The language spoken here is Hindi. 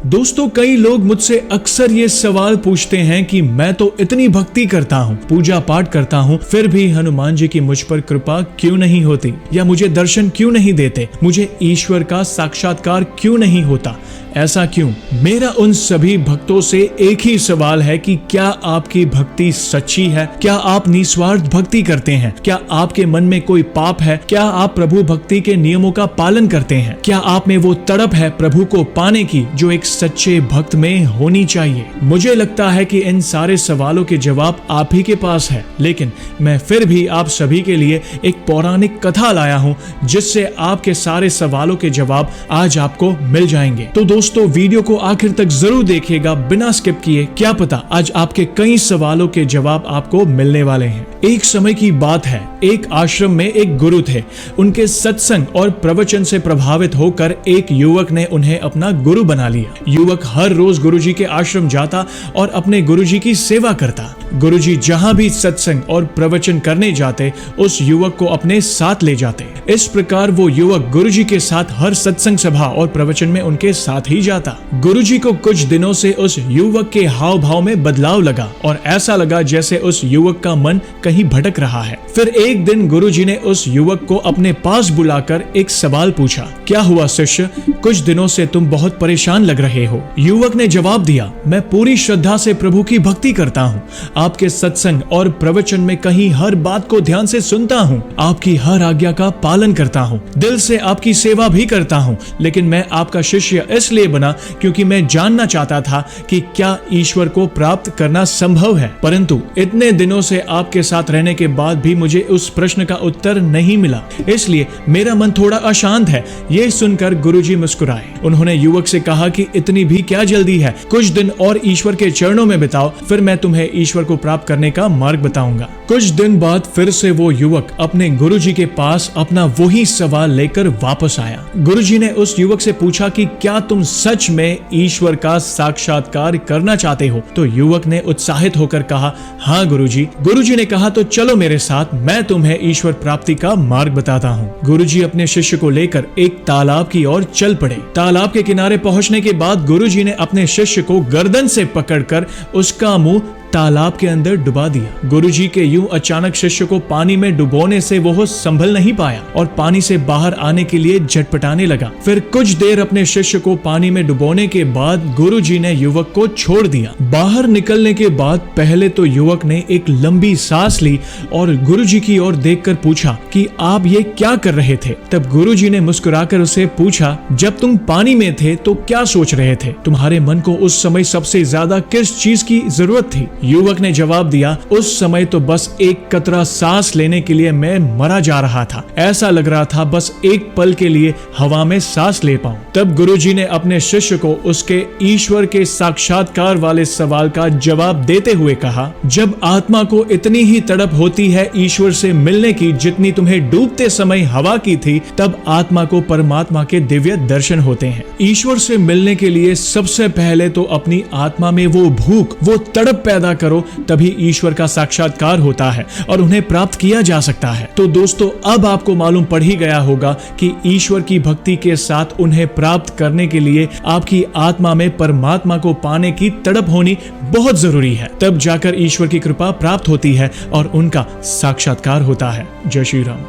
दोस्तों, कई लोग मुझसे अक्सर ये सवाल पूछते हैं कि मैं तो इतनी भक्ति करता हूँ, पूजा पाठ करता हूँ, फिर भी हनुमान जी की मुझ पर कृपा क्यों नहीं होती, या मुझे दर्शन क्यों नहीं देते, मुझे ईश्वर का साक्षात्कार क्यों नहीं होता, ऐसा क्यों? मेरा उन सभी भक्तों से एक ही सवाल है कि क्या आपकी भक्ति सच्ची है? क्या आप निस्वार्थ भक्ति करते हैं? क्या आपके मन में कोई पाप है? क्या आप प्रभु भक्ति के नियमों का पालन करते हैं? क्या आप में वो तड़प है प्रभु को पाने की जो एक सच्चे भक्त में होनी चाहिए? मुझे लगता है कि इन सारे सवालों के जवाब आप ही के पास है, लेकिन मैं फिर भी आप सभी के लिए एक पौराणिक कथा लाया हूँ जिससे आपके सारे सवालों के जवाब आज आपको मिल जाएंगे। तो दोस्तों, वीडियो को आखिर तक जरूर देखिएगा बिना स्किप किए। क्या पता आज आपके कई सवालों के जवाब आपको मिलने वाले हैं। एक समय की बात है, एक आश्रम में एक गुरु थे। उनके सत्संग और प्रवचन से प्रभावित होकर एक युवक ने उन्हें अपना गुरु बना लिया। युवक हर रोज गुरुजी के आश्रम जाता और अपने गुरुजी की सेवा करता। गुरुजी जहां भी सत्संग और प्रवचन करने जाते, उस युवक को अपने साथ ले जाते। इस प्रकार वो युवक गुरुजी के साथ हर सत्संग सभा और प्रवचन में उनके साथ ही जाता। गुरुजी को कुछ दिनों से उस युवक के हाव भाव में बदलाव लगा और ऐसा लगा जैसे उस युवक का मन कहीं भटक रहा है। फिर एक दिन गुरुजी ने उस युवक को अपने पास बुलाकर एक सवाल पूछा, क्या हुआ शिष्य, कुछ दिनों से तुम बहुत परेशान लग रहे हो। युवक ने जवाब दिया, मैं पूरी श्रद्धा से प्रभु की भक्ति करता हूँ। आपके सत्संग और प्रवचन में कहीं हर बात को ध्यान से सुनता हूँ, आपकी हर आज्ञा का पालन करता हूँ, दिल से आपकी सेवा भी करता हूँ, लेकिन मैं आपका शिष्य इसलिए बना क्योंकि मैं जानना चाहता था कि क्या ईश्वर को प्राप्त करना संभव है। परंतु इतने दिनों से आपके साथ रहने के बाद भी मुझे उस प्रश्न का उत्तर नहीं मिला, इसलिए मेरा मन थोड़ा अशांत है। ये सुनकर गुरुजी मुस्कुराए। उन्होंने युवक से कहा कि इतनी भी क्या जल्दी है, कुछ दिन और ईश्वर के चरणों में बिताओ, फिर मैं तुम्हें ईश्वर को प्राप्त करने का मार्ग बताऊंगा। कुछ दिन बाद फिर से वो युवक अपने गुरुजी के पास अपना वही सवाल लेकर वापस आया। गुरुजी ने उस युवक से पूछा कि क्या तुम सच में ईश्वर का साक्षात्कार करना चाहते हो? तो युवक ने उत्साहित होकर कहा, हाँ गुरुजी। गुरुजी ने कहा, तो चलो मेरे साथ, मैं तुम्हें ईश्वर प्राप्ति का मार्ग बताता हूँ। गुरुजी अपने शिष्य को लेकर एक तालाब की ओर चल पड़े। तालाब के किनारे पहुंचने के बाद गुरुजी ने अपने शिष्य को गर्दन से पकड़कर उसका मुंह तालाब के अंदर डुबा दिया। गुरुजी के यूं अचानक शिष्य को पानी में डुबोने से वो संभल नहीं पाया और पानी से बाहर आने के लिए झटपटाने लगा। फिर कुछ देर अपने शिष्य को पानी में डुबोने के बाद गुरुजी ने युवक को छोड़ दिया। बाहर निकलने के बाद पहले तो युवक ने एक लंबी सांस ली और गुरुजी की ओर देखकर पूछा कि आप ये क्या कर रहे थे? तब गुरुजी ने मुस्कुराकर उसे पूछा, जब तुम पानी में थे तो क्या सोच रहे थे? तुम्हारे मन को उस समय सबसे ज्यादा किस चीज की जरूरत थी? युवक ने जवाब दिया, उस समय तो बस एक कतरा सांस लेने के लिए मैं मरा जा रहा था। ऐसा लग रहा था बस एक पल के लिए हवा में सांस ले पाऊं। तब गुरुजी ने अपने शिष्य को उसके ईश्वर के साक्षात्कार वाले सवाल का जवाब देते हुए कहा, जब आत्मा को इतनी ही तड़प होती है ईश्वर से मिलने की जितनी तुम्हें डूबते समय हवा की थी, तब आत्मा को परमात्मा के दिव्य दर्शन होते हैं। ईश्वर से मिलने के लिए सबसे पहले तो अपनी आत्मा में वो भूख, वो तड़प पैदा करो, तभी ईश्वर का साक्षात्कार होता है और उन्हें प्राप्त किया जा सकता है। तो दोस्तों, अब आपको मालूम पड़ ही गया होगा कि ईश्वर की भक्ति के साथ उन्हें प्राप्त करने के लिए आपकी आत्मा में परमात्मा को पाने की तड़प होनी बहुत जरूरी है। तब जाकर ईश्वर की कृपा प्राप्त होती है और उनका साक्षात्कार होता है। जय श्री राम।